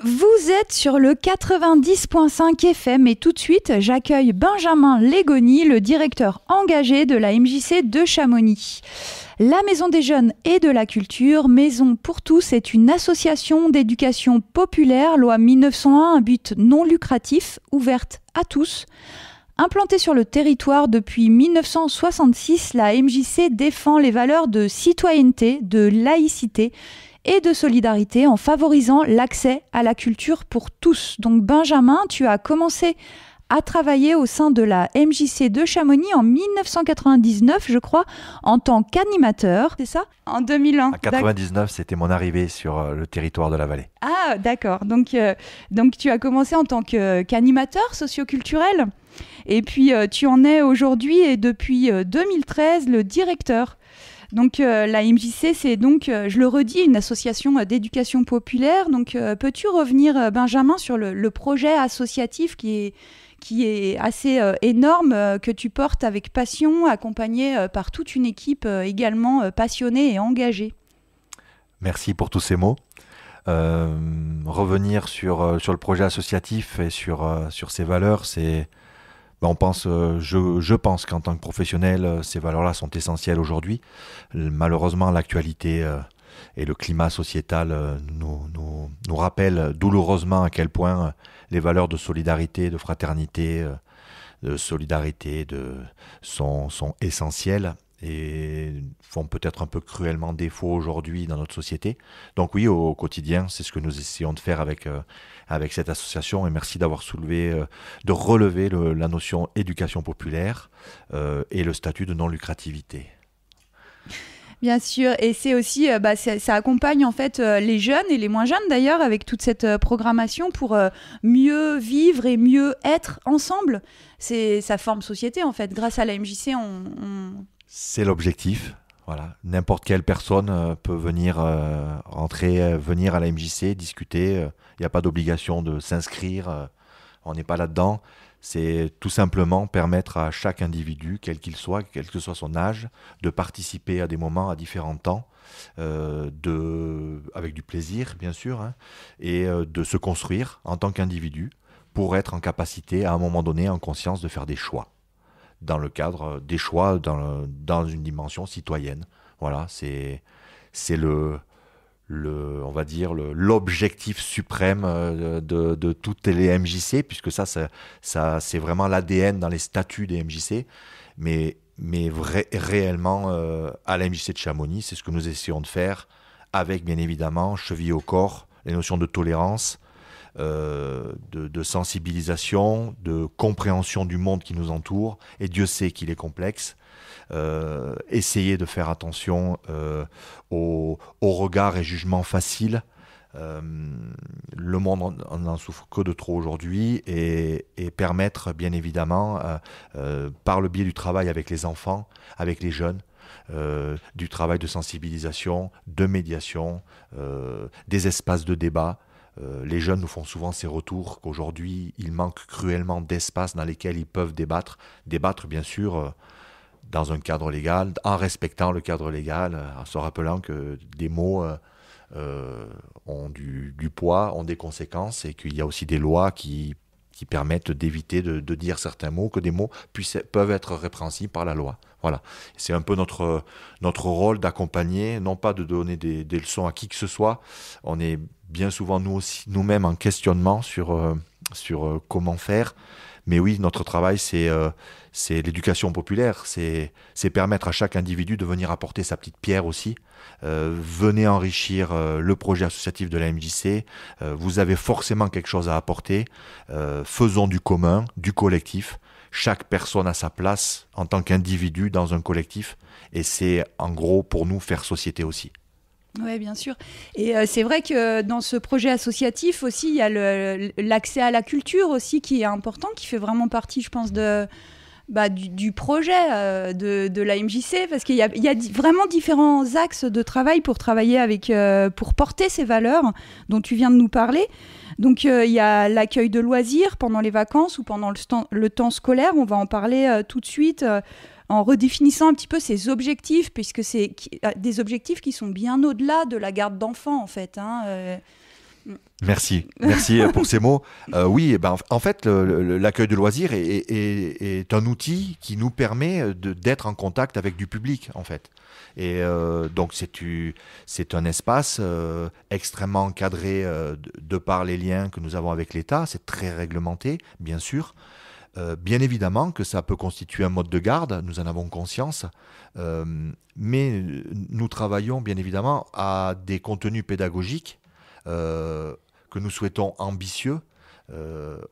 Vous êtes sur le 90.5 FM et tout de suite, j'accueille Benjamin Légoni, le directeur engagé de la MJC de Chamonix. La Maison des Jeunes et de la Culture, Maison pour tous, est une association d'éducation populaire, loi 1901, à but non lucratif, ouverte à tous. Implantée sur le territoire depuis 1966, la MJC défend les valeurs de citoyenneté, de laïcité et de solidarité en favorisant l'accès à la culture pour tous. Donc Benjamin, tu as commencé à travailler au sein de la MJC de Chamonix en 1999, je crois, en tant qu'animateur, c'est ça ? En 2001. En 99, c'était mon arrivée sur le territoire de la vallée. Ah, d'accord. Donc tu as commencé en tant qu'animateur socioculturel. Et puis tu en es aujourd'hui et depuis 2013 le directeur. Donc la MJC, c'est donc, je le redis, une association d'éducation populaire. Donc peux-tu revenir, Benjamin, sur le projet associatif qui est assez énorme, que tu portes avec passion, accompagné par toute une équipe également passionnée et engagée. Merci pour tous ces mots. Revenir sur le projet associatif et sur ses valeurs, c'est... on pense, je pense qu'en tant que professionnel, ces valeurs-là sont essentielles aujourd'hui. Malheureusement, l'actualité et le climat sociétal nous rappellent douloureusement à quel point les valeurs de solidarité, de fraternité, sont essentielles et font peut-être un peu cruellement défaut aujourd'hui dans notre société. Donc oui, au quotidien, c'est ce que nous essayons de faire avec cette association, et merci d'avoir de relever la notion éducation populaire et le statut de non-lucrativité. Bien sûr, et c'est aussi, ça accompagne en fait les jeunes et les moins jeunes d'ailleurs avec toute cette programmation pour mieux vivre et mieux être ensemble. Ça forme société en fait. Grâce à la MJC, C'est l'objectif. Voilà. N'importe quelle personne peut venir venir à la MJC, discuter. Il n'y a pas d'obligation de s'inscrire. On n'est pas là-dedans. C'est tout simplement permettre à chaque individu, quel qu'il soit, quel que soit son âge, de participer à des moments à différents temps, avec du plaisir, bien sûr, hein, et de se construire en tant qu'individu pour être en capacité, à un moment donné, en conscience, de faire des choix. Dans le cadre des choix dans une dimension citoyenne. Voilà, c'est on va dire l'objectif suprême de toutes les MJC, puisque ça c'est vraiment l'ADN dans les statuts des MJC, mais réellement à la MJC de Chamonix, c'est ce que nous essayons de faire avec, bien évidemment, chevillé au corps, les notions de tolérance, de sensibilisation, de compréhension du monde qui nous entoure, et Dieu sait qu'il est complexe. Essayer de faire attention aux regards et jugements faciles. Le monde n'en souffre que de trop aujourd'hui, et permettre, bien évidemment, par le biais du travail avec les enfants, avec les jeunes, du travail de sensibilisation, de médiation, des espaces de débat. Les jeunes nous font souvent ces retours qu'aujourd'hui, il manque cruellement d'espaces dans lesquels ils peuvent débattre bien sûr, dans un cadre légal, en respectant le cadre légal, en se rappelant que des mots ont du poids, ont des conséquences, et qu'il y a aussi des lois qui permettent d'éviter de dire certains mots, que des mots peuvent être répréhensibles par la loi. Voilà. C'est un peu notre rôle d'accompagner, non pas de donner des leçons à qui que ce soit. On est bien souvent nous-mêmes en questionnement sur comment faire. Mais oui, notre travail, c'est l'éducation populaire, c'est permettre à chaque individu de venir apporter sa petite pierre aussi. Venez enrichir le projet associatif de la MJC, vous avez forcément quelque chose à apporter, faisons du commun, du collectif. Chaque personne a sa place en tant qu'individu dans un collectif, et c'est en gros pour nous faire société aussi. Oui, bien sûr. Et c'est vrai que dans ce projet associatif aussi, il y a l'accès à la culture aussi qui est important, qui fait vraiment partie, je pense, du projet de la MJC, parce qu'il y a vraiment différents axes de travail pour travailler pour porter ces valeurs dont tu viens de nous parler. Donc il y a l'accueil de loisirs pendant les vacances ou pendant le temps scolaire. On va en parler tout de suite. En redéfinissant un petit peu ces objectifs, puisque c'est des objectifs qui sont bien au-delà de la garde d'enfants, en fait. Merci pour ces mots. Oui, en fait, l'accueil de loisirs est un outil qui nous permet d'être en contact avec du public, en fait. Et donc, c'est un espace extrêmement encadré de par les liens que nous avons avec l'État. C'est très réglementé, bien sûr. Bien évidemment que ça peut constituer un mode de garde, nous en avons conscience, mais nous travaillons bien évidemment à des contenus pédagogiques que nous souhaitons ambitieux,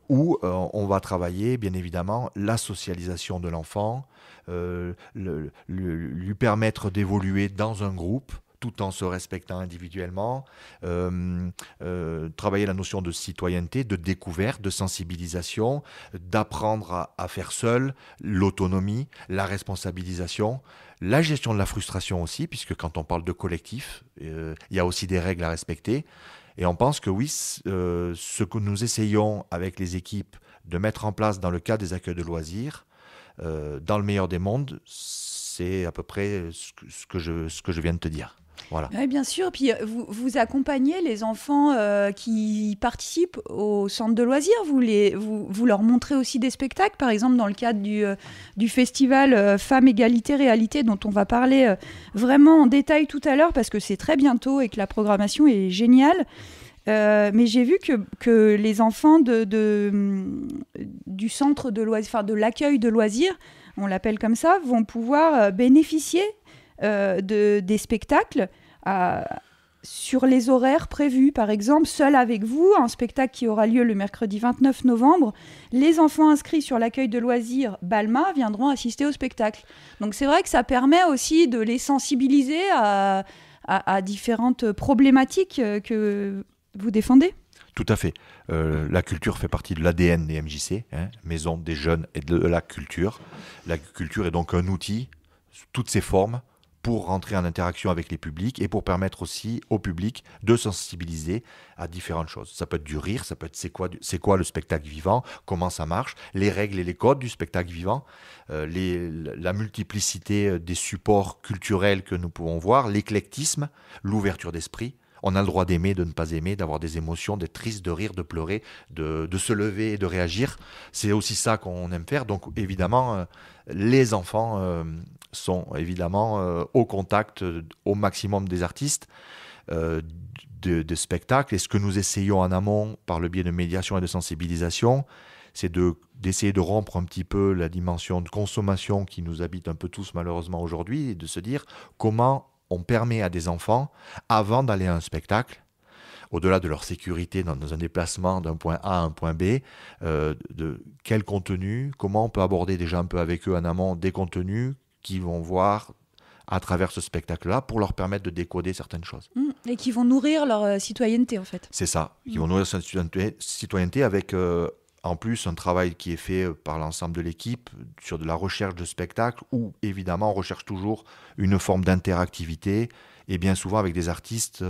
où on va travailler bien évidemment la socialisation de l'enfant, lui permettre d'évoluer dans un groupe tout en se respectant individuellement, travailler la notion de citoyenneté, de découverte, de sensibilisation, d'apprendre à faire seul, l'autonomie, la responsabilisation, la gestion de la frustration aussi, puisque quand on parle de collectif, il y a aussi des règles à respecter. Et on pense que oui, ce que nous essayons avec les équipes de mettre en place dans le cadre des accueils de loisirs, dans le meilleur des mondes, c'est à peu près ce que je viens de te dire. Voilà. Oui, bien sûr. Puis vous accompagnez les enfants qui participent au centre de loisirs. Vous leur montrez aussi des spectacles, par exemple dans le cadre du festival Femmes, Égalité, Réalité, dont on va parler vraiment en détail tout à l'heure, parce que c'est très bientôt et que la programmation est géniale. Mais j'ai vu que les enfants du centre de loisirs, enfin de l'accueil de loisirs, on l'appelle comme ça, vont pouvoir bénéficier des spectacles sur les horaires prévus. Par exemple, Seul avec vous, un spectacle qui aura lieu le mercredi 29 novembre. Les enfants inscrits sur l'accueil de loisirs Balma viendront assister au spectacle. Donc c'est vrai que ça permet aussi de les sensibiliser à différentes problématiques que vous défendez. Tout à fait. La culture fait partie de l'ADN des MJC, Maison des jeunes et de la culture. La culture est donc un outil, sous toutes ses formes, pour rentrer en interaction avec les publics et pour permettre aussi au public de sensibiliser à différentes choses. Ça peut être du rire, ça peut être c'est quoi le spectacle vivant, comment ça marche, les règles et les codes du spectacle vivant, la multiplicité des supports culturels que nous pouvons voir, l'éclectisme, l'ouverture d'esprit. On a le droit d'aimer, de ne pas aimer, d'avoir des émotions, d'être triste, de rire, de pleurer, de se lever et de réagir. C'est aussi ça qu'on aime faire. Donc évidemment, les enfants sont évidemment au contact au maximum des artistes de spectacles. Et ce que nous essayons en amont, par le biais de médiation et de sensibilisation, c'est d'essayer de rompre un petit peu la dimension de consommation qui nous habite un peu tous malheureusement aujourd'hui, et de se dire comment on permet à des enfants, avant d'aller à un spectacle, au-delà de leur sécurité dans un déplacement d'un point A à un point B, de quel contenu, comment on peut aborder déjà un peu avec eux en amont des contenus qu'ils vont voir à travers ce spectacle-là pour leur permettre de décoder certaines choses. Et qui vont nourrir leur citoyenneté, en fait. C'est ça, qui vont nourrir cette citoyenneté avec... en plus, un travail qui est fait par l'ensemble de l'équipe sur de la recherche de spectacles où, évidemment, on recherche toujours une forme d'interactivité et bien souvent avec des artistes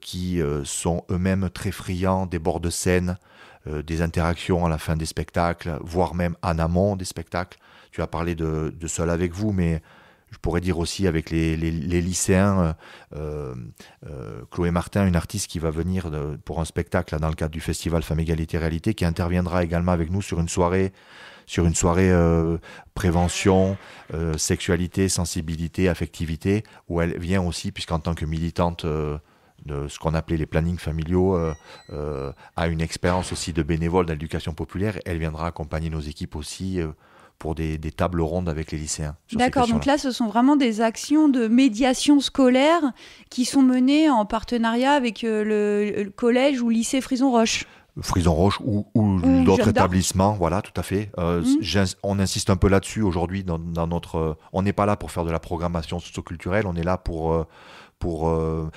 qui sont eux-mêmes très friands des bords de scène, des interactions à la fin des spectacles, voire même en amont des spectacles. Tu as parlé de Seul avec vous, mais... je pourrais dire aussi avec les lycéens, Chloé Martin, une artiste qui va venir pour un spectacle là, dans le cadre du festival Femmes, Égalité, Réalité, qui interviendra également avec nous sur une soirée prévention, sexualité, sensibilité, affectivité, où elle vient aussi, puisqu'en tant que militante de ce qu'on appelait les plannings familiaux, a une expérience aussi de bénévole dans l'éducation populaire. Elle viendra accompagner nos équipes aussi pour des tables rondes avec les lycéens. D'accord, donc là, ce sont vraiment des actions de médiation scolaire qui sont menées en partenariat avec le collège ou lycée Frison-Roche. Frison-Roche ou d'autres établissements, voilà, tout à fait. On insiste un peu là-dessus aujourd'hui dans notre... on n'est pas là pour faire de la programmation socio-culturelle, on est là pour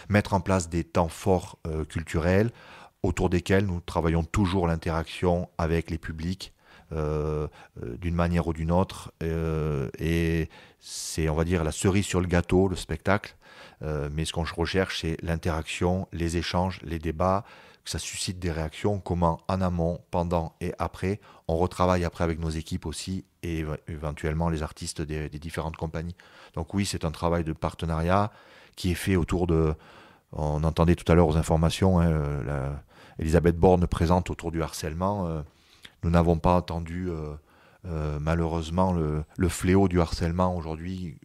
mettre en place des temps forts culturels autour desquels nous travaillons toujours l'interaction avec les publics, d'une manière ou d'une autre, et c'est, on va dire, la cerise sur le gâteau, le spectacle, mais ce qu'on recherche, c'est l'interaction, les échanges, les débats, que ça suscite des réactions, comment en amont, pendant et après, on retravaille après avec nos équipes aussi, et éventuellement les artistes des différentes compagnies. Donc oui, c'est un travail de partenariat qui est fait autour de On entendait tout à l'heure aux informations, Elisabeth Borne présente autour du harcèlement. Nous n'avons pas entendu malheureusement le fléau du harcèlement aujourd'hui.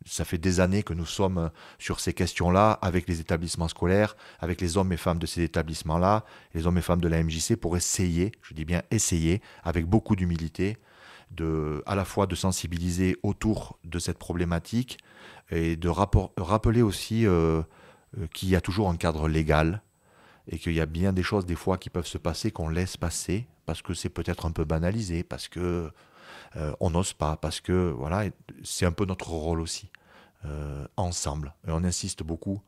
Ça fait des années que nous sommes sur ces questions-là avec les établissements scolaires, avec les hommes et femmes de ces établissements-là, les hommes et femmes de la MJC pour essayer, je dis bien essayer, avec beaucoup d'humilité, à la fois de sensibiliser autour de cette problématique et de rappeler aussi qu'il y a toujours un cadre légal et qu'il y a bien des choses des fois qui peuvent se passer qu'on laisse passer parce que c'est peut-être un peu banalisé, parce que on n'ose pas, parce que voilà, c'est un peu notre rôle aussi ensemble. Et on insiste beaucoup.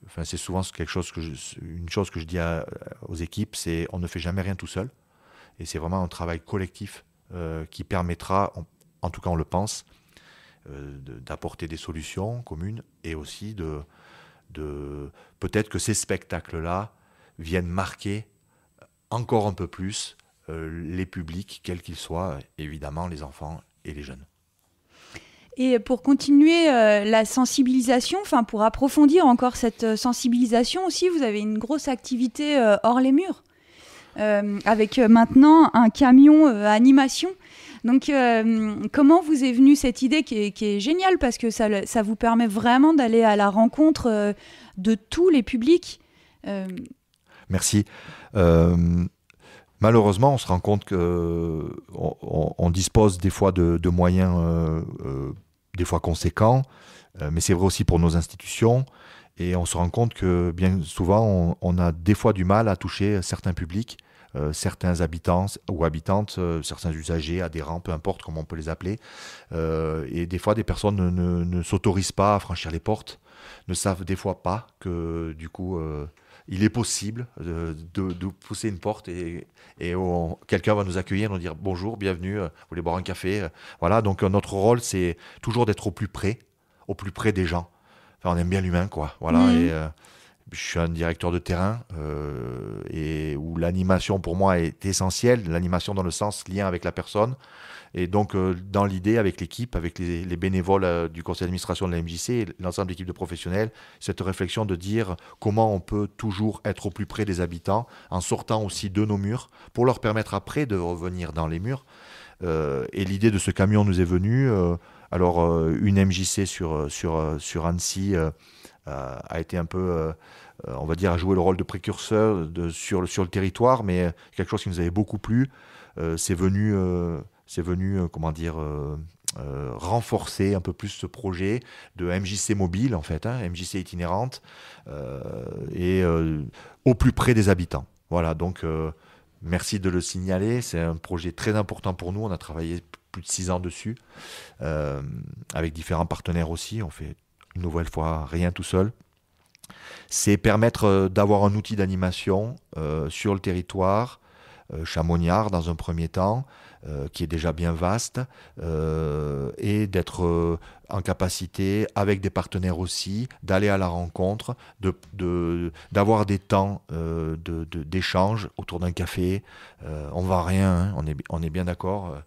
Enfin, c'est souvent une chose que je dis aux équipes, c'est on ne fait jamais rien tout seul. Et c'est vraiment un travail collectif qui permettra, en tout cas on le pense, d'apporter des solutions communes et aussi peut-être que ces spectacles-là viennent marquer encore un peu plus les publics, quels qu'ils soient, évidemment les enfants et les jeunes. Et pour continuer la sensibilisation, pour approfondir encore cette sensibilisation aussi, vous avez une grosse activité hors les murs, avec maintenant un camion animation. Donc, comment vous est venue cette idée qui est géniale parce que ça vous permet vraiment d'aller à la rencontre de tous les publics. Merci. Malheureusement, on se rend compte qu'on dispose des fois de moyens des fois conséquents, mais c'est vrai aussi pour nos institutions. Et on se rend compte que bien souvent, on a des fois du mal à toucher certains publics, certains habitants ou habitantes, certains usagers, adhérents, peu importe comment on peut les appeler. Et des fois, des personnes ne s'autorisent pas à franchir les portes, ne savent des fois pas que du coup, il est possible de pousser une porte et quelqu'un va nous accueillir, nous dire bonjour, bienvenue, vous voulez boire un café. Voilà, donc notre rôle, c'est toujours d'être au plus près des gens. Enfin, on aime bien l'humain, quoi. Voilà, et je suis un directeur de terrain et où l'animation pour moi est essentielle, l'animation dans le sens lien avec la personne. Et donc, dans l'idée, avec l'équipe, avec les bénévoles du conseil d'administration de la MJC et l'ensemble de l'équipe de professionnels, cette réflexion de dire comment on peut toujours être au plus près des habitants en sortant aussi de nos murs pour leur permettre après de revenir dans les murs. Et l'idée de ce camion nous est venue. Une MJC sur Annecy a été un peu, on va dire, a joué le rôle de précurseur sur le territoire, mais quelque chose qui nous avait beaucoup plu, c'est venu renforcer un peu plus ce projet de MJC mobile, en fait, MJC itinérante, et au plus près des habitants. Voilà, donc merci de le signaler, c'est un projet très important pour nous, on a travaillé plus de 6 ans dessus, avec différents partenaires aussi, on fait une nouvelle fois rien tout seul. C'est permettre d'avoir un outil d'animation sur le territoire, chamoniard dans un premier temps, qui est déjà bien vaste, et d'être en capacité, avec des partenaires aussi, d'aller à la rencontre, d'avoir des temps d'échange autour d'un café. On ne vend rien, on est bien d'accord,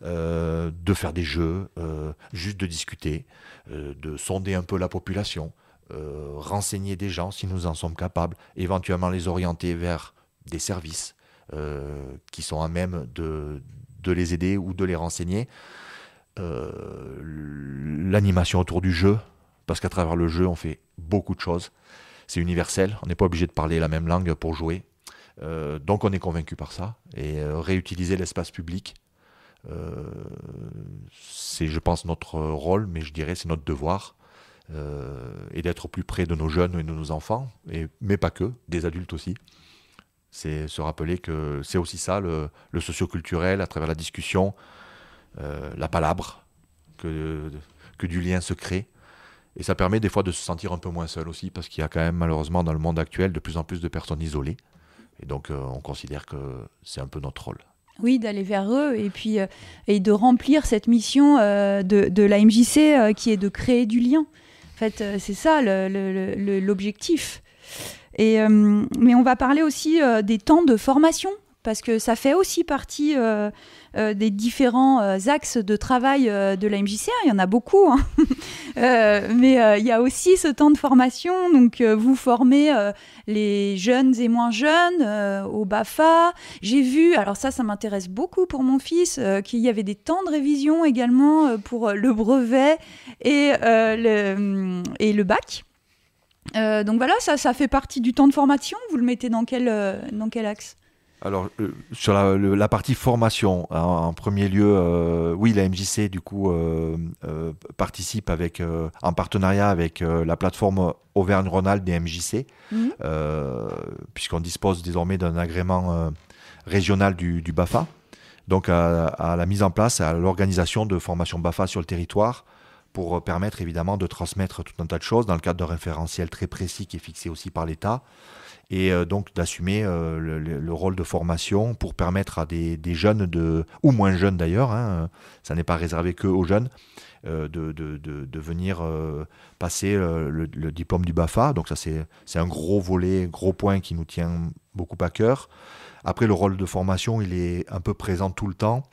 de faire des jeux, juste de discuter, de sonder un peu la population, renseigner des gens si nous en sommes capables, éventuellement les orienter vers des services qui sont à même de les aider ou de les renseigner. L'animation autour du jeu, parce qu'à travers le jeu, on fait beaucoup de choses. C'est universel, on n'est pas obligé de parler la même langue pour jouer. Donc on est convaincu par ça. Et réutiliser l'espace public, c'est, je pense, notre rôle, mais je dirais c'est notre devoir. Et d'être au plus près de nos jeunes et de nos enfants, mais pas que, des adultes aussi. C'est se rappeler que c'est aussi ça, le socio-culturel, à travers la discussion, la palabre, que du lien se crée. Et ça permet des fois de se sentir un peu moins seul aussi, parce qu'il y a quand même malheureusement dans le monde actuel de plus en plus de personnes isolées. Et donc on considère que c'est un peu notre rôle. Oui, d'aller vers eux et puis et de remplir cette mission de la MJC qui est de créer du lien. En fait, c'est ça l'objectif. Mais on va parler aussi des temps de formation parce que ça fait aussi partie des différents axes de travail de la MJC. Il y en a beaucoup, hein. Mais il y a aussi ce temps de formation. Donc, vous formez les jeunes et moins jeunes au BAFA. J'ai vu, alors ça m'intéresse beaucoup pour mon fils, qu'il y avait des temps de révision également pour le brevet et le bac. Donc voilà, ça fait partie du temps de formation. Vous le mettez dans quel axe ? Alors, sur la partie formation, en premier lieu, oui, la MJC, du coup, participe en partenariat avec la plateforme Auvergne-Rhône-Alpes des MJC, puisqu'on dispose désormais d'un agrément régional du BAFA, donc à la mise en place, à l'organisation de formations BAFA sur le territoire, pour permettre évidemment de transmettre tout un tas de choses dans le cadre d'un référentiel très précis qui est fixé aussi par l'État, et donc d'assumer le rôle de formation pour permettre à des jeunes, ou moins jeunes d'ailleurs, hein, ça n'est pas réservé que aux jeunes, de venir passer le diplôme du BAFA. Donc ça c'est un gros volet, gros point qui nous tient beaucoup à cœur. Après, le rôle de formation, il est un peu présent tout le temps.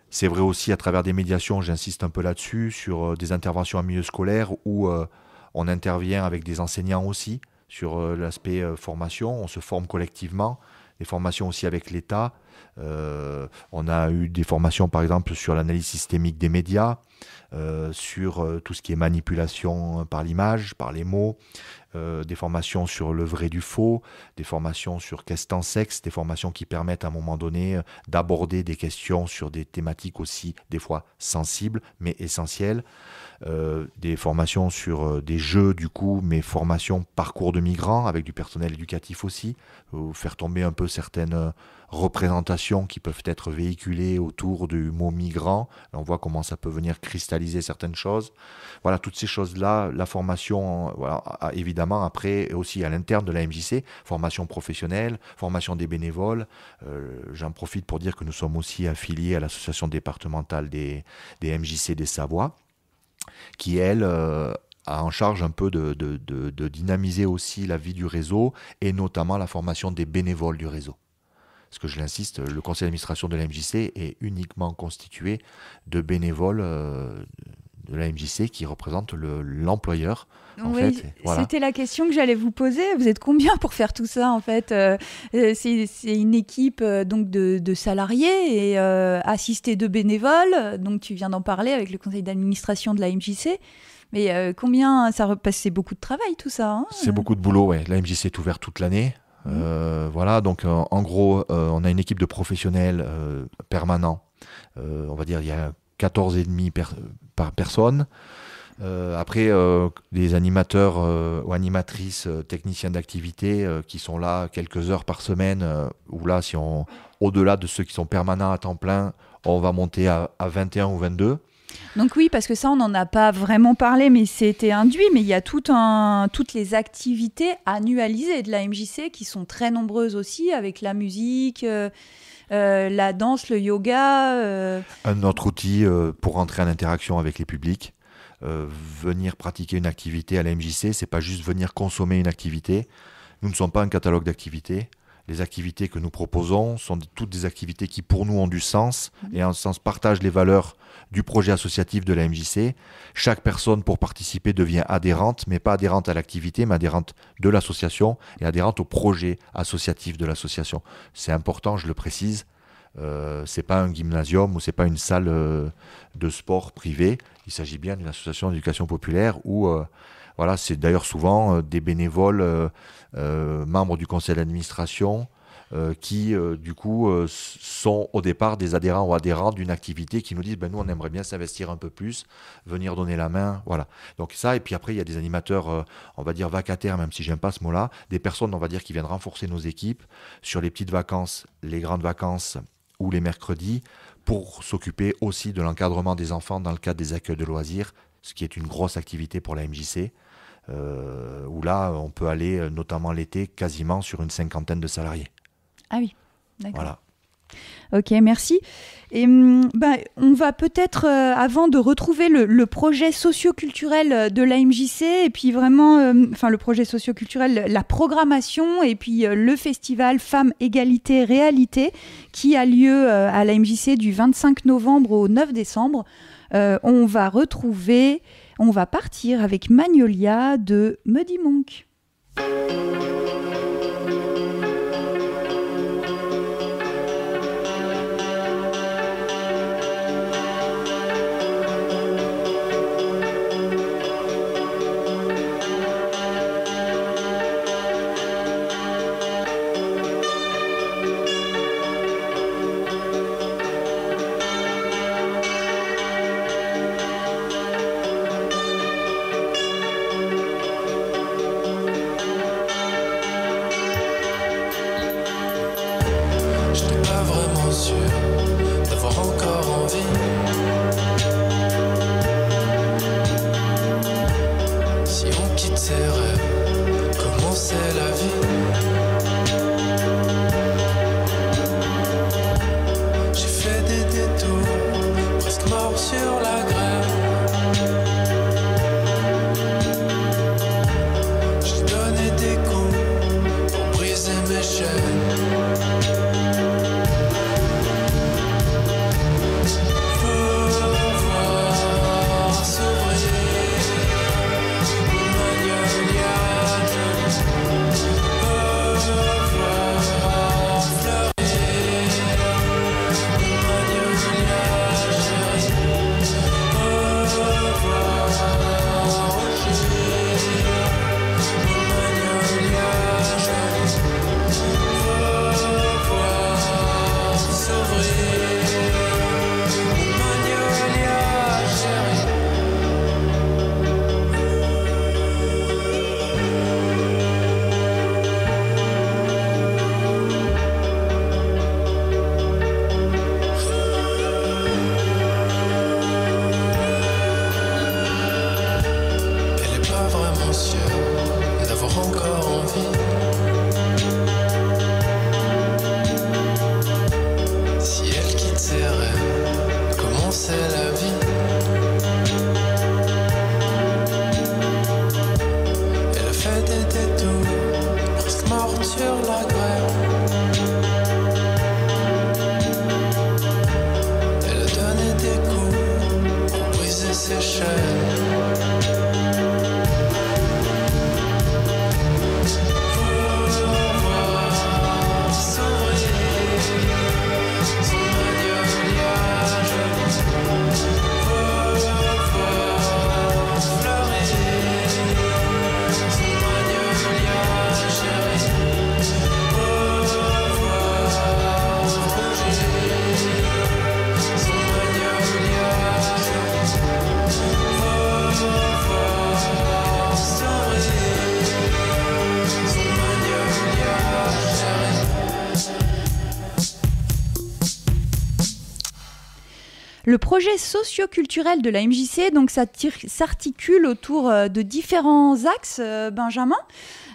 C'est vrai aussi à travers des médiations, j'insiste un peu là-dessus, sur des interventions en milieu scolaire où on intervient avec des enseignants aussi sur l'aspect formation. On se forme collectivement, des formations aussi avec l'État. On a eu des formations par exemple sur l'analyse systémique des médias, sur tout ce qui est manipulation par l'image, par les mots, des formations sur le vrai du faux, des formations sur qu'est-ce qu'un sexe, des formations qui permettent à un moment donné d'aborder des questions sur des thématiques aussi des fois sensibles mais essentielles, des formations sur des jeux du coup, mais formations parcours de migrants avec du personnel éducatif aussi, faire tomber un peu certaines représentations qui peuvent être véhiculées autour du mot migrant. On voit comment ça peut venir cristalliser certaines choses. Voilà, toutes ces choses-là, la formation, voilà, évidemment, après aussi à l'interne de la MJC, formation professionnelle, formation des bénévoles. J'en profite pour dire que nous sommes aussi affiliés à l'association départementale des MJC des Savoies, qui, elle, a en charge un peu de dynamiser aussi la vie du réseau, et notamment la formation des bénévoles du réseau. Parce que je l'insiste, le conseil d'administration de la MJC est uniquement constitué de bénévoles de la MJC qui représentent l'employeur. Oui, fait. Voilà. C'était la question que j'allais vous poser. Vous êtes combien pour faire tout ça en fait ? C'est une équipe donc de salariés et assistés de bénévoles. Donc tu viens d'en parler avec le conseil d'administration de la MJC. Mais combien c'est beaucoup de travail tout ça, hein ? C'est beaucoup de boulot, ouais. La MJC est ouverte toute l'année. Voilà, donc en gros, on a une équipe de professionnels permanents. On va dire il y a 14,5 par personne. Après, des animateurs ou animatrices, techniciens d'activité qui sont là quelques heures par semaine, ou là, au-delà de ceux qui sont permanents à temps plein, on va monter à 21 ou 22. Donc oui, parce que ça, on n'en a pas vraiment parlé, mais c'était induit. Mais il y a toutes les activités annualisées de la MJC qui sont très nombreuses aussi, avec la musique, la danse, le yoga. Un autre outil pour rentrer en interaction avec les publics. Venir pratiquer une activité à la MJC, c'est pas juste venir consommer une activité. Nous ne sommes pas un catalogue d'activités. Les activités que nous proposons sont toutes des activités qui, pour nous, ont du sens et en ce sens partagent les valeurs du projet associatif de la MJC. Chaque personne, pour participer, devient adhérente, mais pas adhérente à l'activité, mais adhérente de l'association et adhérente au projet associatif de l'association. C'est important, je le précise. C'est pas un gymnasium ou c'est pas une salle de sport privée. Il s'agit bien d'une association d'éducation populaire où voilà, c'est d'ailleurs souvent des bénévoles membres du conseil d'administration qui du coup sont au départ des adhérents ou adhérentes d'une activité qui nous disent nous on aimerait bien s'investir un peu plus, venir donner la main, voilà. Donc ça, et puis après il y a des animateurs on va dire vacataires, même si j'aime pas ce mot-là, des personnes on va dire qui viennent renforcer nos équipes sur les petites vacances, les grandes vacances ou les mercredis, pour s'occuper aussi de l'encadrement des enfants dans le cadre des accueils de loisirs, ce qui est une grosse activité pour la MJC, où là on peut aller notamment l'été quasiment sur une 50aine de salariés. Ah oui, d'accord. Voilà. Ok, merci. Et on va peut-être, avant de retrouver le projet socio-culturel de la MJC, et puis vraiment, le projet socio-culturel, la programmation, et puis le festival Femmes, Égalité, Réalité, qui a lieu à la MJC du 25 novembre au 9 décembre. On va partir avec Magnolia de Muddy Monk. Le projet socio-culturel de la MJC, donc ça s'articule autour de différents axes, Benjamin.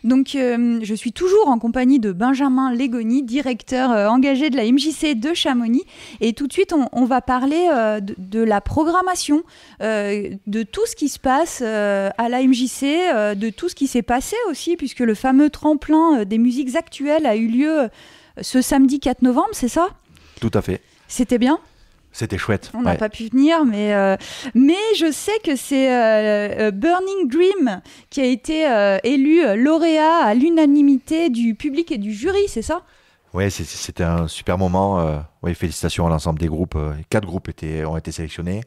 Donc, je suis toujours en compagnie de Benjamin Légony, directeur engagé de la MJC de Chamonix. Et tout de suite, on va parler de la programmation, de tout ce qui se passe à la MJC, de tout ce qui s'est passé aussi, puisque le fameux tremplin des musiques actuelles a eu lieu ce samedi 4 novembre, c'est ça ? Tout à fait. C'était bien ? C'était chouette. On n'a pas pu venir, mais je sais que c'est Burning Dream qui a été élu lauréat à l'unanimité du public et du jury, c'est ça ? Oui, c'était un super moment. Félicitations à l'ensemble des groupes. 4 groupes ont été sélectionnés.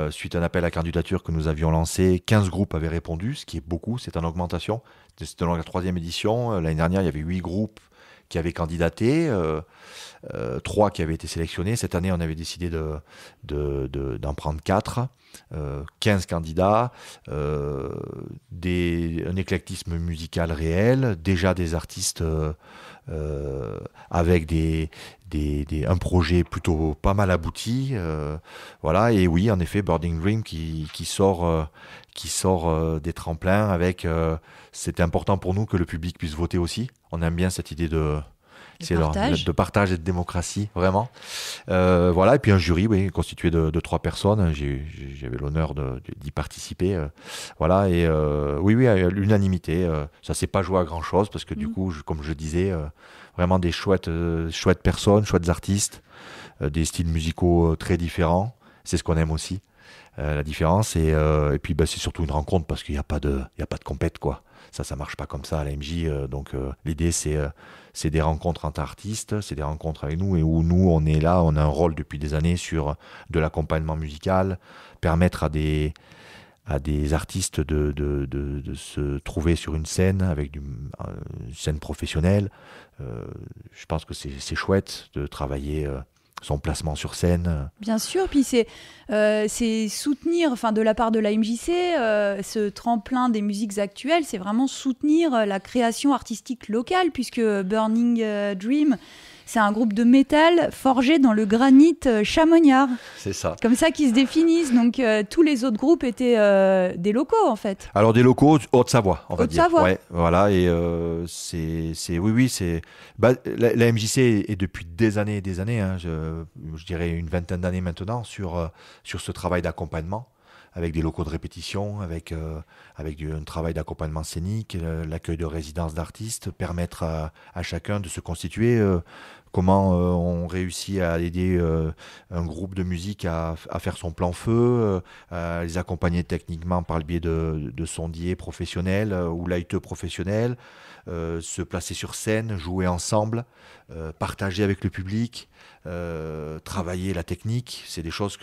Suite à un appel à candidature que nous avions lancé, 15 groupes avaient répondu, ce qui est beaucoup, c'est en augmentation. C'était dans la 3e édition. L'année dernière, il y avait 8 groupes qui avaient candidaté, 3 qui avaient été sélectionnés. Cette année, on avait décidé d'en prendre 4, 15 candidats, un éclectisme musical réel, déjà des artistes avec un projet plutôt pas mal abouti. Voilà, et oui, en effet, Burning Dream qui sort des tremplins avec... c'était important pour nous que le public puisse voter aussi. On aime bien cette idée de partage et de démocratie, vraiment. Voilà, et puis un jury, oui, constitué de 3 personnes. J'avais l'honneur d'y participer. Voilà, et oui, à l'unanimité. Ça s'est pas joué à grand-chose, parce que du coup, comme je disais, vraiment des chouettes personnes, chouettes artistes, des styles musicaux très différents. C'est ce qu'on aime aussi. La différence et puis c'est surtout une rencontre parce qu'il n'y a pas de compète quoi. Ça marche pas comme ça à la MJ. Donc l'idée c'est des rencontres entre artistes, c'est des rencontres avec nous et où nous on est là, on a un rôle depuis des années sur de l'accompagnement musical, permettre à des artistes de se trouver sur une scène avec une scène professionnelle. Je pense que c'est chouette de travailler son placement sur scène. Bien sûr, puis c'est soutenir, de la part de la MJC, ce tremplin des musiques actuelles, c'est vraiment soutenir la création artistique locale, puisque Burning Dream, c'est un groupe de métal forgé dans le granit chamoniard. C'est ça. Comme ça qu'ils se définissent. Donc tous les autres groupes étaient des locaux en fait. Alors des locaux Haute-Savoie, on va dire. Haute-Savoie. Ouais, voilà. Et c'est la MJC est depuis des années et des années. Hein, je dirais une vingtaine d'années maintenant sur ce travail d'accompagnement, avec des locaux de répétition, avec un travail d'accompagnement scénique, l'accueil de résidences d'artistes, permettre à chacun de se constituer. Comment on réussit à aider un groupe de musique à faire son plan feu, à les accompagner techniquement par le biais de sondiers professionnels ou lighteux professionnels, se placer sur scène, jouer ensemble, partager avec le public, travailler la technique. C'est des choses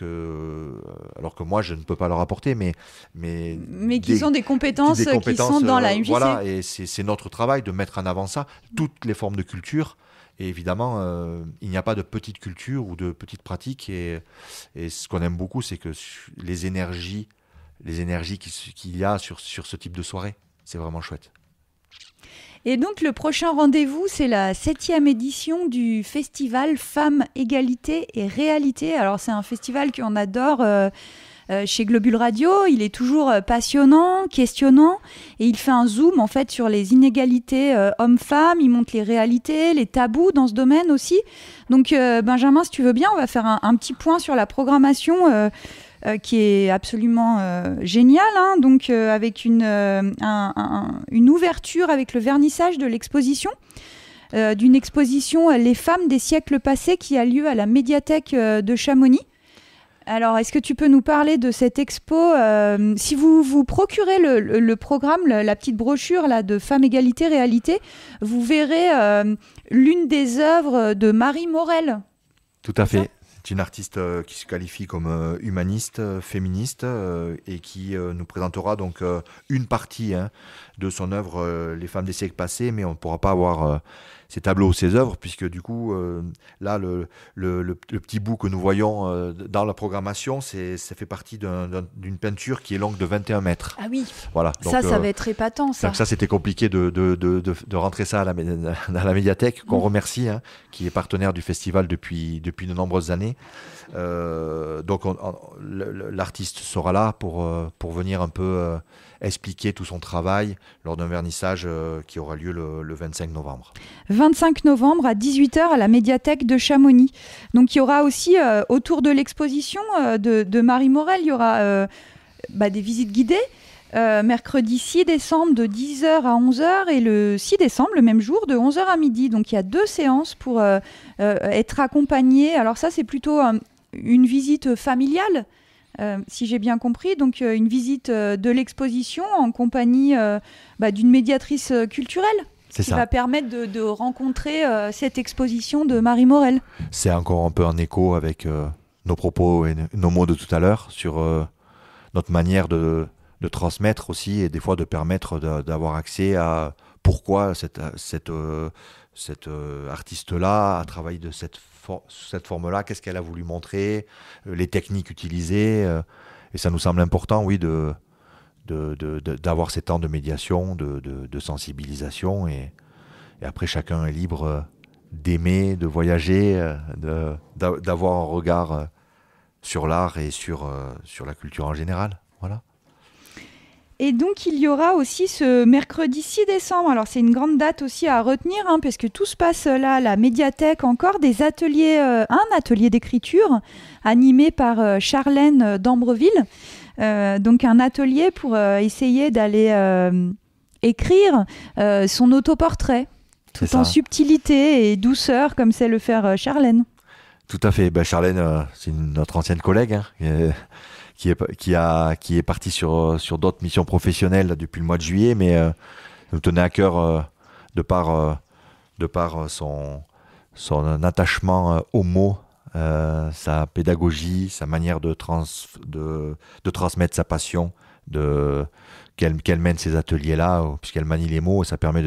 alors que moi je ne peux pas leur apporter, mais qui sont des compétences qui sont dans la MJC. Voilà, et c'est notre travail de mettre en avant ça, toutes les formes de culture. Et évidemment, il n'y a pas de petite culture ou de petites pratiques. Et ce qu'on aime beaucoup, c'est que les énergies qu'il y a sur ce type de soirée, c'est vraiment chouette. Et donc, le prochain rendez-vous, c'est la 7e édition du festival Femmes, Égalité et Réalité. Alors, c'est un festival qu'on adore chez Globule Radio. Il est toujours passionnant, questionnant, et il fait un zoom en fait sur les inégalités hommes-femmes. Il montre les réalités, les tabous dans ce domaine aussi. Donc Benjamin, si tu veux bien, on va faire un petit point sur la programmation qui est absolument géniale, hein. Donc avec une ouverture avec le vernissage de l'exposition. D'une exposition Les femmes des siècles passés qui a lieu à la médiathèque de Chamonix. Alors, est-ce que tu peux nous parler de cette expo si vous procurez le programme, la petite brochure là, de Femmes, Égalité, Réalité, vous verrez l'une des œuvres de Marie Morel. Tout à fait. C'est une artiste qui se qualifie comme humaniste, féministe, et qui nous présentera donc une partie de son œuvre Les femmes des siècles passés, mais on ne pourra pas avoir ses tableaux ou ses œuvres, puisque du coup, là, le petit bout que nous voyons dans la programmation, ça fait partie d'une peinture qui est longue de 21 mètres. Ah oui, voilà. Donc, ça va être épatant, ça. Donc ça, c'était compliqué de rentrer ça dans la médiathèque, qu'on remercie, qui est partenaire du festival depuis de nombreuses années. Donc l'artiste sera là pour venir un peu expliquer tout son travail lors d'un vernissage qui aura lieu le 25 novembre. 25 novembre à 18h à la médiathèque de Chamonix. Donc il y aura aussi autour de l'exposition de Marie Morel, il y aura des visites guidées. Mercredi 6 décembre de 10h à 11h et le 6 décembre, le même jour, de 11h à midi. Donc il y a 2 séances pour être accompagné. Alors ça, c'est plutôt une visite familiale, si j'ai bien compris. Donc une visite de l'exposition en compagnie d'une médiatrice culturelle. C'est qui ça. Va permettre de rencontrer cette exposition de Marie Morel. C'est encore un peu en écho avec nos propos et nos mots de tout à l'heure sur notre manière de transmettre aussi et des fois de permettre d'avoir accès à pourquoi cet artiste-là a travaillé de cette forme-là, qu'est-ce qu'elle a voulu montrer, les techniques utilisées. Et ça nous semble important, oui, d'avoir ces temps de médiation, de sensibilisation. Et après, chacun est libre d'aimer, de voyager, d'avoir un regard sur l'art et sur la culture en général. Voilà. Et donc, il y aura aussi ce mercredi 6 décembre. Alors, c'est une grande date aussi à retenir, hein, parce que tout se passe là à la médiathèque encore. Des ateliers, un atelier d'écriture animé par Charlène d'Ambreville. Donc, un atelier pour essayer d'aller écrire son autoportrait, tout en subtilité et douceur, comme sait le faire Charlène. Tout à fait. Ben, Charlène, c'est notre ancienne collègue, hein, qui est partie sur d'autres missions professionnelles là, depuis le mois de juillet, mais nous tenait à cœur de par son attachement aux mots, sa pédagogie, sa manière de transmettre sa passion, qu'elle mène ces ateliers-là, puisqu'elle manie les mots, et ça permet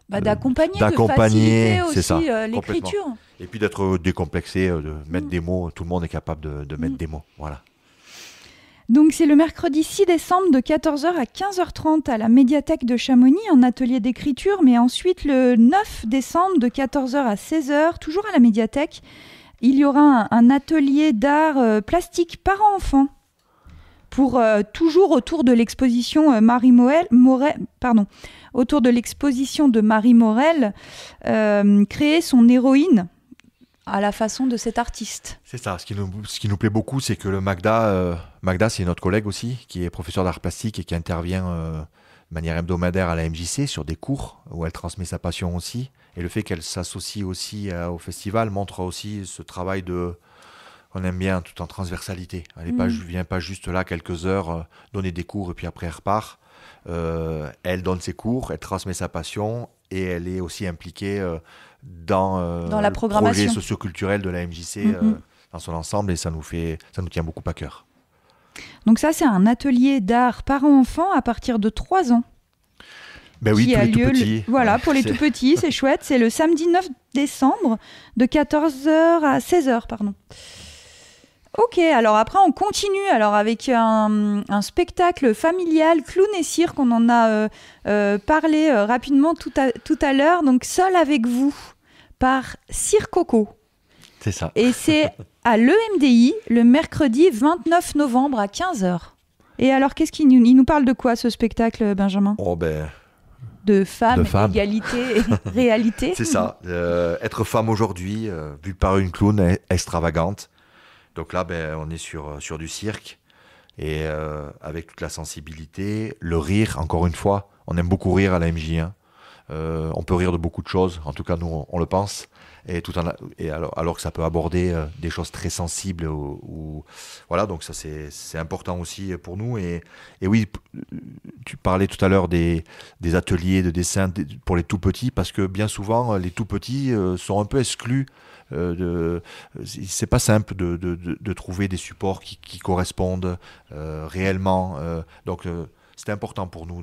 d'accompagner aussi l'écriture. Et puis d'être décomplexé, de mettre des mots. Tout le monde est capable de mettre des mots. Voilà. Donc c'est le mercredi 6 décembre de 14h à 15h30 à la médiathèque de Chamonix, un atelier d'écriture. Mais ensuite le 9 décembre de 14h à 16h, toujours à la médiathèque, il y aura un atelier d'art plastique parents-enfants. Pour toujours autour de l'exposition autour de l'exposition de Marie Morel, créer son héroïne à la façon de cet artiste. C'est ça. Ce qui nous plaît beaucoup, c'est que le Magda, c'est notre collègue aussi, qui est professeur d'art plastique et qui intervient de manière hebdomadaire à la MJC sur des cours où elle transmet sa passion aussi. Et le fait qu'elle s'associe aussi au festival montre aussi ce travail on aime bien tout en transversalité. Elle ne vient pas juste là quelques heures donner des cours et puis après elle repart. Elle donne ses cours, elle transmet sa passion et elle est aussi impliquée dans la programmation, le projet socioculturel de la MJC dans son ensemble, et ça nous tient beaucoup à cœur. Donc ça, c'est un atelier d'art parents-enfants à partir de 3 ans. Ben oui, tous les tout petits. Voilà, pour les tout petits, c'est chouette. C'est le samedi 9 décembre de 14h à 16h, pardon. Ok, alors après on continue avec un spectacle familial, clown et cirque. On en a parlé rapidement tout à l'heure. Donc Seul avec vous par Circoco. C'est ça. Et c'est à l'EMDI le mercredi 29 novembre à 15h. Et alors il nous parle de quoi ce spectacle, Benjamin ? De femmes, égalité et réalité. C'est ça. Être femme aujourd'hui, vue par une clown extravagante. Donc là, on est sur du cirque, et avec toute la sensibilité, le rire, encore une fois. On aime beaucoup rire à la MJ. On peut rire de beaucoup de choses, en tout cas nous on le pense, alors que ça peut aborder des choses très sensibles. Voilà, donc ça c'est important aussi pour nous. Et oui, tu parlais tout à l'heure des ateliers de dessin pour les tout petits, parce que bien souvent les tout petits sont un peu exclus. C'est pas simple de trouver des supports qui correspondent réellement. Donc c'était important pour nous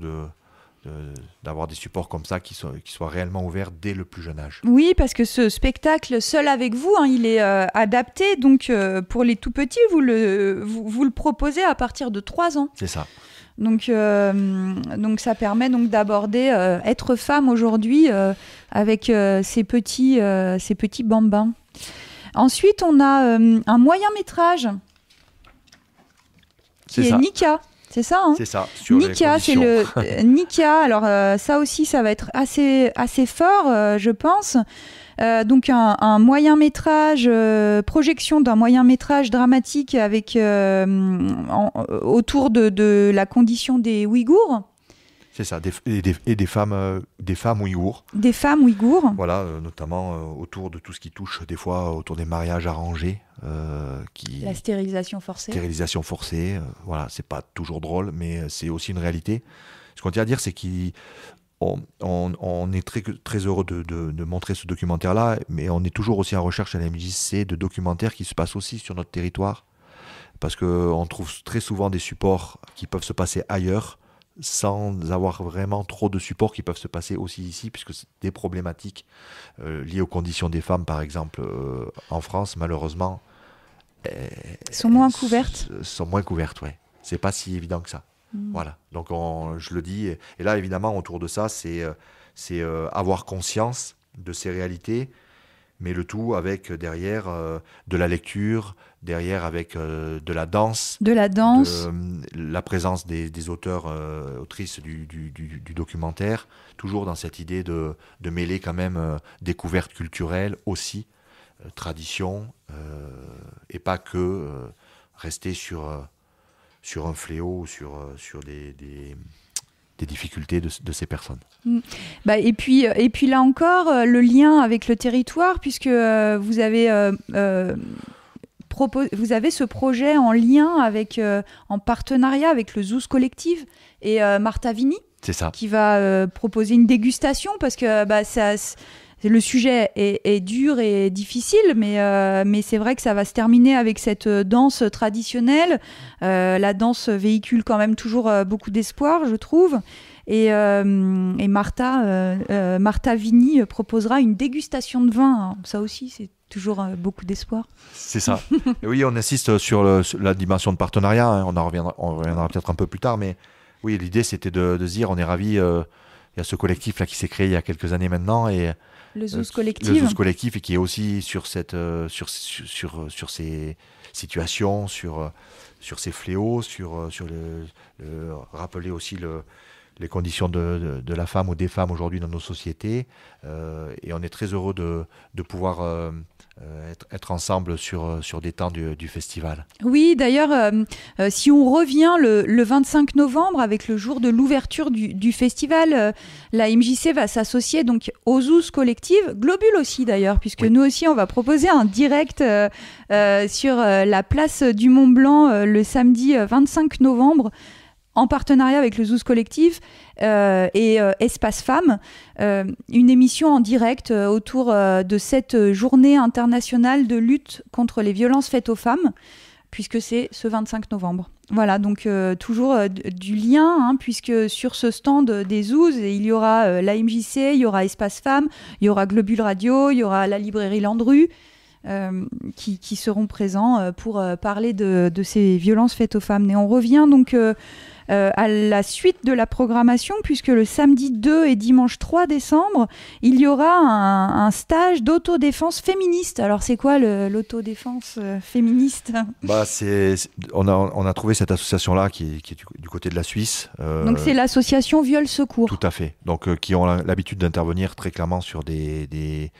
d'avoir des supports comme ça qui soient réellement ouverts dès le plus jeune âge. Oui, parce que ce spectacle Seul avec vous, il est adapté. Donc pour les tout petits, vous le proposez à partir de 3 ans. C'est ça. Donc ça permet donc d'aborder être femme aujourd'hui avec ces petits bambins. Ensuite, on a un moyen métrage qui est Nika. C'est ça, hein ? C'est ça. Nika, c'est le Nika. Alors ça aussi, ça va être assez fort, je pense. Donc un moyen métrage, projection d'un moyen métrage dramatique avec autour de la condition des Ouïghours. C'est ça, des femmes ouïghours. Des femmes ouïghours. Voilà, notamment autour de tout ce qui touche des fois autour des mariages arrangés. La stérilisation forcée. Stérilisation forcée, voilà, c'est pas toujours drôle, mais c'est aussi une réalité. Ce qu'on tient à dire, c'est qu'on est très, très heureux de montrer ce documentaire-là, mais on est toujours aussi en recherche à la MJC de documentaires qui se passent aussi sur notre territoire, parce qu'on trouve très souvent des supports qui peuvent se passer ailleurs, sans avoir vraiment trop de supports qui peuvent se passer aussi ici, puisque c'est des problématiques liées aux conditions des femmes, par exemple, en France, malheureusement. Sont moins couvertes. Sont moins couvertes, ouais. C'est pas si évident que ça. Voilà. Donc, je le dis. Et là, évidemment, autour de ça, c'est avoir conscience de ces réalités, mais le tout avec derrière de la lecture, derrière avec de la danse, la présence des auteurs, autrices du documentaire, toujours dans cette idée de mêler quand même découverte culturelle aussi, tradition, et pas que rester sur un fléau ou sur des difficultés de ces personnes. Et puis là encore, le lien avec le territoire, puisque vous avez ce projet en lien avec, en partenariat avec le Zoos Collective et Martha Vini, c'est ça, qui va proposer une dégustation, parce que le sujet est dur et difficile, mais c'est vrai que ça va se terminer avec cette danse traditionnelle. La danse véhicule quand même toujours beaucoup d'espoir, je trouve. Et Martha Vini proposera une dégustation de vin. Ça aussi, c'est toujours beaucoup d'espoir. C'est ça. Et oui, on insiste sur la dimension de partenariat. Hein. On reviendra peut-être un peu plus tard, mais oui, l'idée c'était de se dire, on est ravis. Il y a ce collectif là qui s'est créé il y a quelques années maintenant, et le Zoos Collectif. Le Zoos Collectif, et qui est aussi sur ces situations, sur ces fléaux, sur rappeler aussi les conditions de la femme ou des femmes aujourd'hui dans nos sociétés. Et on est très heureux de pouvoir être ensemble sur des temps du festival. Oui, d'ailleurs, si on revient le 25 novembre, avec le jour de l'ouverture du festival, la MJC va s'associer donc aux Zoos Collective, Globule aussi d'ailleurs, puisque nous aussi on va proposer un direct sur la place du Mont Blanc le samedi 25 novembre, en partenariat avec le Zoos Collectif et Espace Femmes, une émission en direct autour de cette journée internationale de lutte contre les violences faites aux femmes, puisque c'est ce 25 novembre. Voilà, donc toujours du lien, hein, puisque sur ce stand des Zoos, il y aura la MJC, il y aura Espace Femmes, il y aura Globule Radio, il y aura la librairie Landru, qui seront présents pour parler de ces violences faites aux femmes. Et on revient donc à la suite de la programmation, puisque le samedi 2 et dimanche 3 décembre, il y aura un stage d'autodéfense féministe. Alors c'est quoi l'autodéfense féministe ? On a trouvé cette association-là qui est du côté de la Suisse. Donc c'est l'association Viol Secours. Tout à fait. Donc qui ont l'habitude d'intervenir très clairement sur des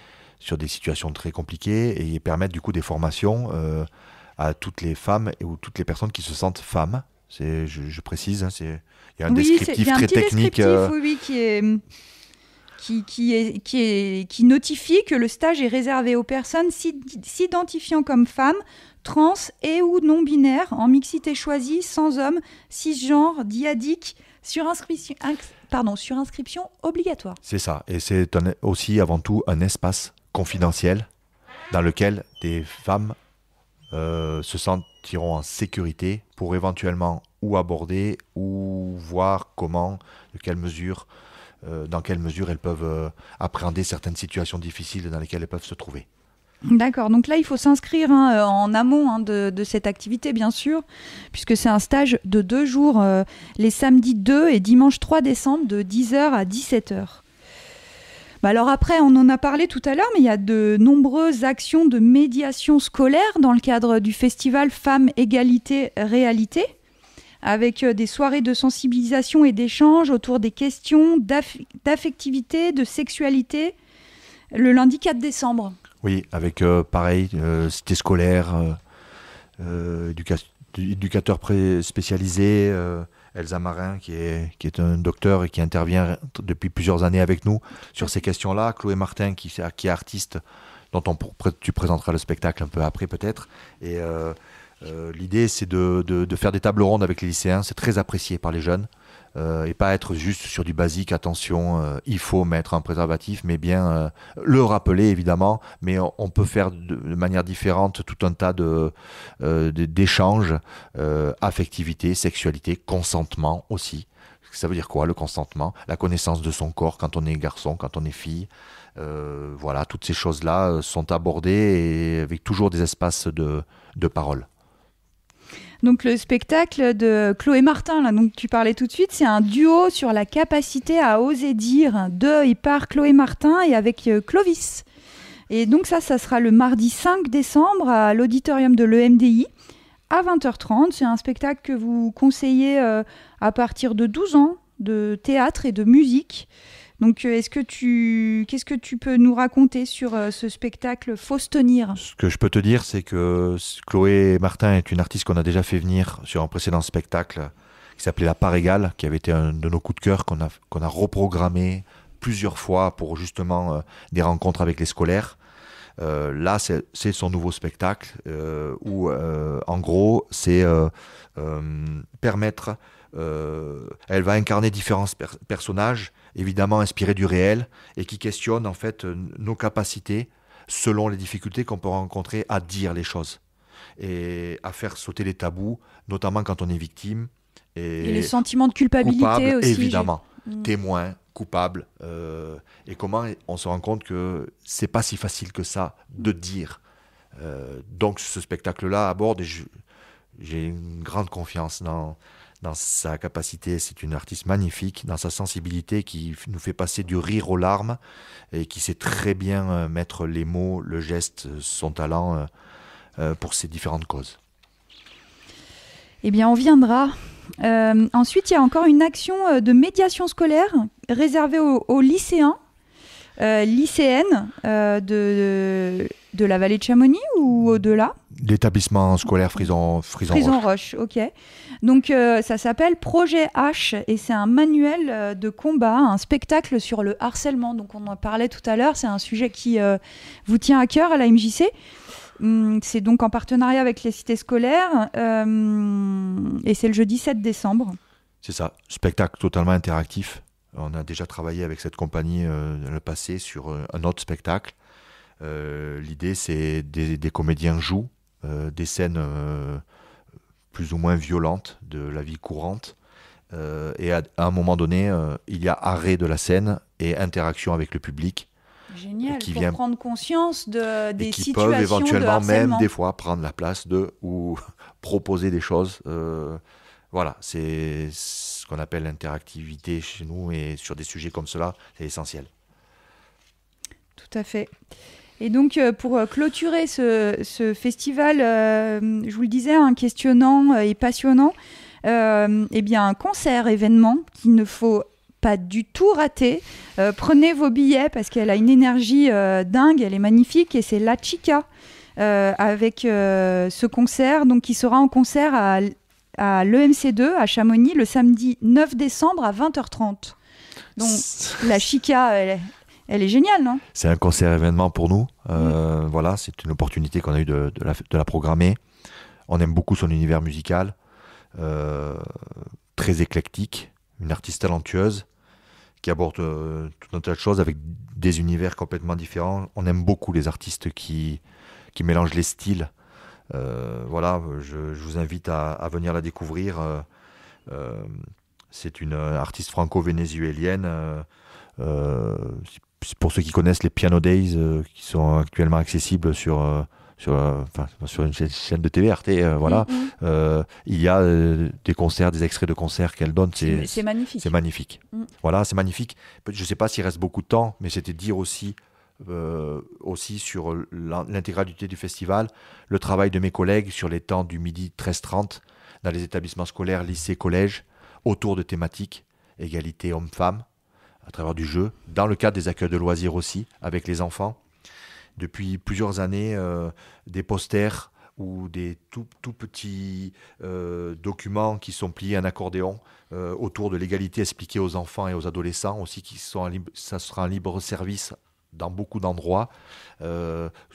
situations très compliquées, et permettre du coup des formations à toutes les femmes ou toutes les personnes qui se sentent femmes. Je précise, hein, il y a un descriptif très technique. Qui notifie que le stage est réservé aux personnes s'identifiant comme femmes, trans et ou non-binaires, en mixité choisie, sans homme, cisgenre, diadique, sur inscription obligatoire. C'est ça, et c'est aussi avant tout un espace confidentiel dans lequel des femmes se sentiront en sécurité pour éventuellement ou aborder ou voir dans quelle mesure elles peuvent appréhender certaines situations difficiles dans lesquelles elles peuvent se trouver. D'accord, donc là il faut s'inscrire en amont de cette activité, bien sûr, puisque c'est un stage de 2 jours, les samedis 2 et dimanche 3 décembre, de 10h à 17h. Alors après, on en a parlé tout à l'heure, mais il y a de nombreuses actions de médiation scolaire dans le cadre du festival Femmes, Égalité, Réalité, avec des soirées de sensibilisation et d'échange autour des questions d'affectivité, de sexualité, le lundi 4 décembre. Oui, avec pareil, cité scolaire, éducateur spécialisé, Elsa Marin, qui est un docteur et qui intervient depuis plusieurs années avec nous sur ces questions-là. Chloé Martin, qui est artiste, dont tu présenteras le spectacle un peu après peut-être. Et l'idée, c'est de faire des tables rondes avec les lycéens. C'est très apprécié par les jeunes. Et pas être juste sur du basique, attention, il faut mettre un préservatif, mais bien le rappeler évidemment, mais on peut faire de manière différente tout un tas d'échanges, affectivité, sexualité, consentement aussi. Ça veut dire quoi, le consentement ? La connaissance de son corps quand on est garçon, quand on est fille. Voilà, toutes ces choses-là sont abordées, et avec toujours des espaces de parole. Donc le spectacle de Chloé Martin, là, donc tu parlais tout de suite, c'est un duo sur la capacité à oser dire, de et par Chloé Martin et avec Clovis. Et donc ça sera le mardi 5 décembre à l'auditorium de l'EMDI à 20h30. C'est un spectacle que vous conseillez à partir de 12 ans de théâtre et de musique. Donc qu'est-ce que tu peux nous raconter sur ce spectacle Faut se tenir? Ce que je peux te dire, c'est que Chloé Martin est une artiste qu'on a déjà fait venir sur un précédent spectacle qui s'appelait La Part Égale, qui avait été un de nos coups de cœur qu'on a reprogrammé plusieurs fois pour justement des rencontres avec les scolaires. Là, c'est son nouveau spectacle où, en gros, c'est permettre... elle va incarner différents personnages, évidemment inspirés du réel, et qui questionnent en fait nos capacités, selon les difficultés qu'on peut rencontrer, à dire les choses et à faire sauter les tabous, notamment quand on est victime. Et les sentiments de culpabilité coupable, aussi. Évidemment, témoin, coupable, et comment on se rend compte que c'est pas si facile que ça de dire. Donc ce spectacle-là aborde, et j'ai une grande confiance dans sa capacité. C'est une artiste magnifique, dans sa sensibilité, qui nous fait passer du rire aux larmes et qui sait très bien mettre les mots, le geste, son talent pour ces différentes causes. Eh bien, on viendra. Ensuite, il y a encore une action de médiation scolaire réservée aux lycéens, lycéennes de la vallée de Chamonix ou au-delà. L'établissement scolaire Frison-Roche. Ok. Donc, ça s'appelle Projet H et c'est un manuel de combat, un spectacle sur le harcèlement. Donc, on en parlait tout à l'heure. C'est un sujet qui vous tient à cœur à la MJC. C'est donc en partenariat avec les cités scolaires et c'est le jeudi 7 décembre. C'est ça, spectacle totalement interactif. On a déjà travaillé avec cette compagnie dans le passé sur un autre spectacle. L'idée, c'est des comédiens jouent des scènes plus ou moins violentes de la vie courante. Et à un moment donné, il y a arrêt de la scène et interaction avec le public. Génial, pour prendre conscience des qui situations peuvent éventuellement de même des fois prendre la place ou proposer des choses. Voilà, c'est ce qu'on appelle l'interactivité chez nous et sur des sujets comme cela, c'est essentiel. Tout à fait. Et donc, pour clôturer ce festival, je vous le disais, questionnant et passionnant, eh bien, un concert événement qu'il ne faut pas du tout rater. Prenez vos billets parce qu'elle a une énergie dingue, elle est magnifique et c'est La Chica avec ce concert donc, qui sera en concert à l'EMC2 à Chamonix le samedi 9 décembre à 20h30. Donc La Chica, elle est géniale, non ? C'est un concert événement pour nous. Voilà, c'est une opportunité qu'on a eu de la programmer. On aime beaucoup son univers musical, très éclectique, une artiste talentueuse qui aborde tout un tas de choses avec des univers complètement différents. On aime beaucoup les artistes qui mélangent les styles. Voilà, je vous invite à venir la découvrir. C'est une artiste franco-vénézuélienne. Pour ceux qui connaissent les Piano Days, qui sont actuellement accessibles sur une chaîne de TV, RT, voilà. Il y a des concerts, des extraits de concerts qu'elle donne. C'est magnifique. C'est magnifique. Voilà, c'est magnifique. Je ne sais pas s'il reste beaucoup de temps, mais c'était dire aussi sur l'intégralité du festival, le travail de mes collègues sur les temps du midi 13h30 dans les établissements scolaires, lycées, collèges, autour de thématiques, égalité homme-femme, à travers du jeu, dans le cadre des accueils de loisirs aussi, avec les enfants. Depuis plusieurs années, des posters ou des tout petits documents qui sont pliés en accordéon autour de l'égalité expliquée aux enfants et aux adolescents aussi, ça sera en libre service dans beaucoup d'endroits,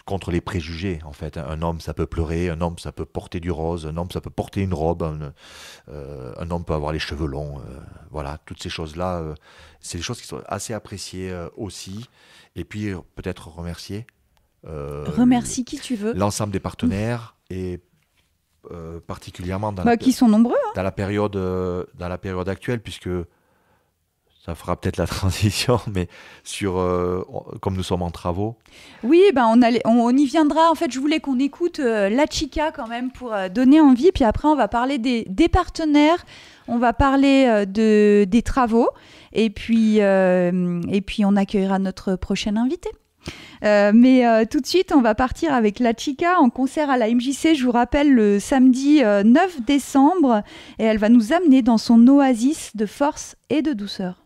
contre les préjugés en fait. Un homme ça peut pleurer, un homme ça peut porter du rose, un homme ça peut porter une robe, un homme peut avoir les cheveux longs, voilà, toutes ces choses-là, c'est des choses qui sont assez appréciées aussi. Et puis peut-être remercier remercie qui tu veux, l'ensemble des partenaires et particulièrement qui sont nombreux dans la période actuelle, puisque ça fera peut-être la transition, mais comme nous sommes en travaux. Oui, on y viendra. En fait, je voulais qu'on écoute La Chica quand même pour donner envie. Puis après, on va parler des partenaires, on va parler des travaux. Et puis on accueillera notre prochaine invité. Mais tout de suite, on va partir avec La Chica en concert à la MJC, je vous rappelle, le samedi 9 décembre. Et elle va nous amener dans son oasis de force et de douceur.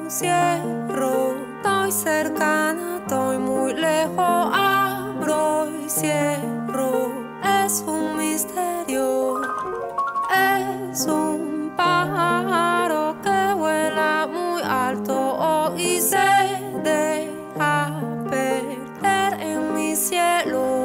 Cierro, estoy cercana, estoy muy lejos, abro y cierro, es un misterio, es un pájaro que vuela muy alto y se deja perder en mi cielo.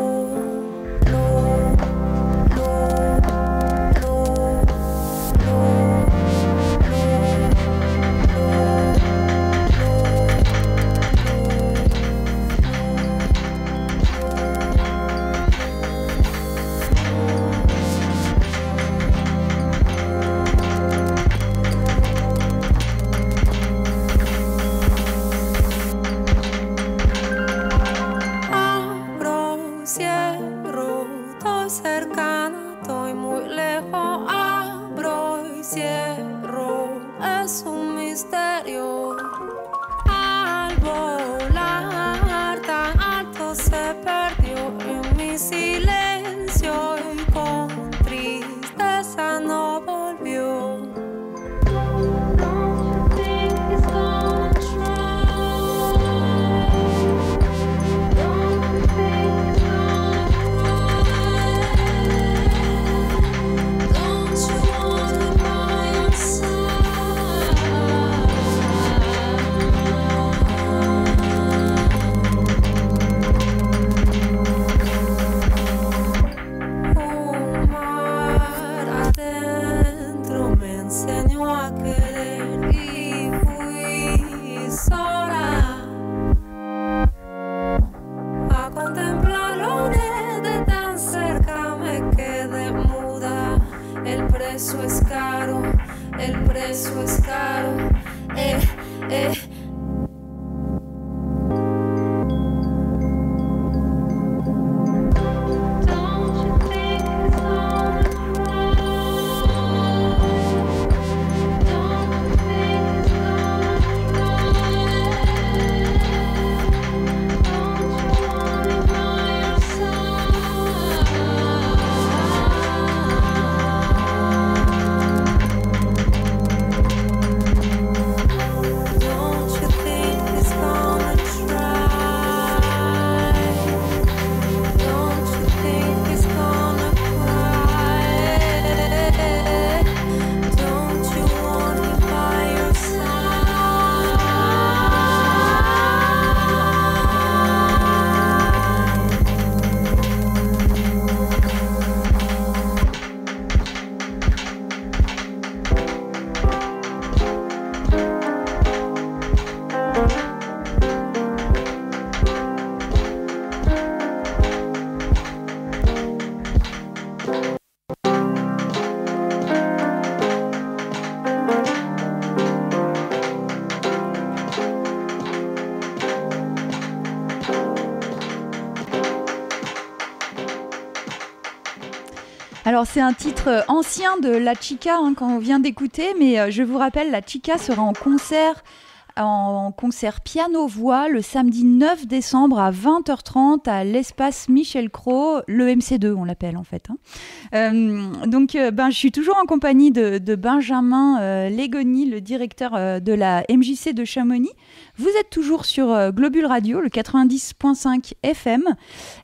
Alors c'est un titre ancien de La Chica qu'on vient d'écouter, mais je vous rappelle, La Chica sera en concert piano-voix le samedi 9 décembre à 20h30 à l'espace Michel Cros, le MC2 on l'appelle en fait. Donc je suis toujours en compagnie de Benjamin Légoni, le directeur de la MJC de Chamonix. Vous êtes toujours sur Globule Radio, le 90.5 FM,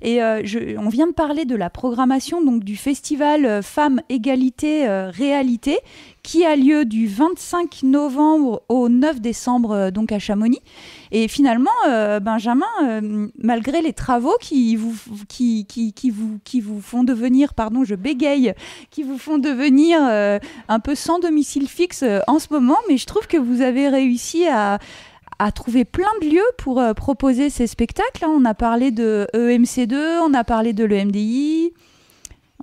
et on vient de parler de la programmation donc, du festival Femmes, Égalité, Réalité, qui a lieu du 25 novembre au 9 décembre donc à Chamonix. Et finalement, Benjamin, malgré les travaux qui vous font devenir, pardon, je bégaye, qui vous font devenir un peu sans domicile fixe en ce moment, mais je trouve que vous avez réussi à trouver plein de lieux pour proposer ces spectacles. On a parlé de EMC2, on a parlé de l'EMDI,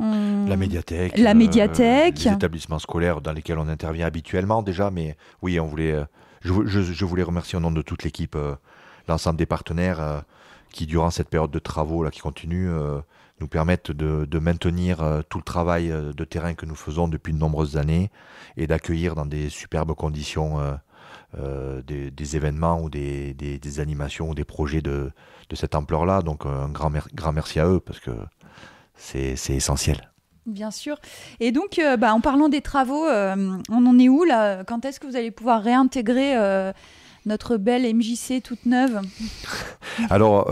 La médiathèque. La médiathèque. Les établissements scolaires dans lesquels on intervient habituellement déjà. Mais oui, je voulais remercier au nom de toute l'équipe, l'ensemble des partenaires qui, durant cette période de travaux là, qui continue, nous permettent de maintenir tout le travail de terrain que nous faisons depuis de nombreuses années et d'accueillir dans des superbes conditions des événements ou des animations ou des projets de cette ampleur-là. Donc un grand merci à eux parce que c'est essentiel. Bien sûr. Et donc, en parlant des travaux, on en est où là? Quand est-ce que vous allez pouvoir réintégrer notre belle MJC toute neuve? Alors,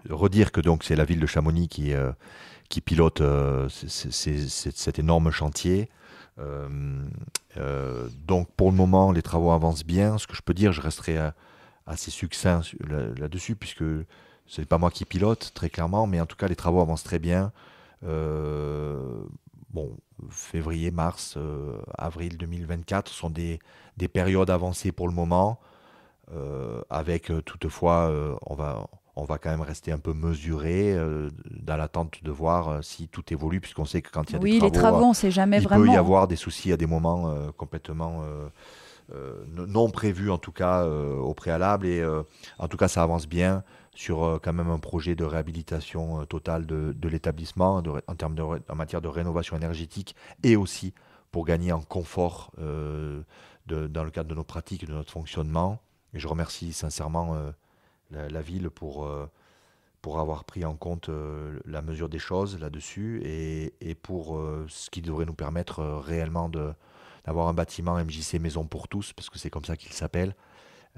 redire que donc c'est la ville de Chamonix qui pilote cet énorme chantier. Donc pour le moment, les travaux avancent bien. Ce que je peux dire, je resterai assez succinct là-dessus, puisque ce n'est pas moi qui pilote, très clairement, mais en tout cas, les travaux avancent très bien. Février, mars, avril 2024 sont des périodes avancées pour le moment, avec toutefois, on va quand même rester un peu mesuré dans l'attente de voir si tout évolue, puisqu'on sait que quand il y a des travaux, les travaux, on sait jamais il vraiment. peut y avoir des soucis à des moments complètement non prévus, en tout cas au préalable. Et en tout cas, ça avance bien sur quand même un projet de réhabilitation totale de l'établissement en matière de rénovation énergétique et aussi pour gagner en confort dans le cadre de nos pratiques et de notre fonctionnement. Et je remercie sincèrement la ville pour avoir pris en compte la mesure des choses là-dessus et pour ce qui devrait nous permettre réellement d'avoir un bâtiment MJC Maison pour tous, parce que c'est comme ça qu'il s'appelle,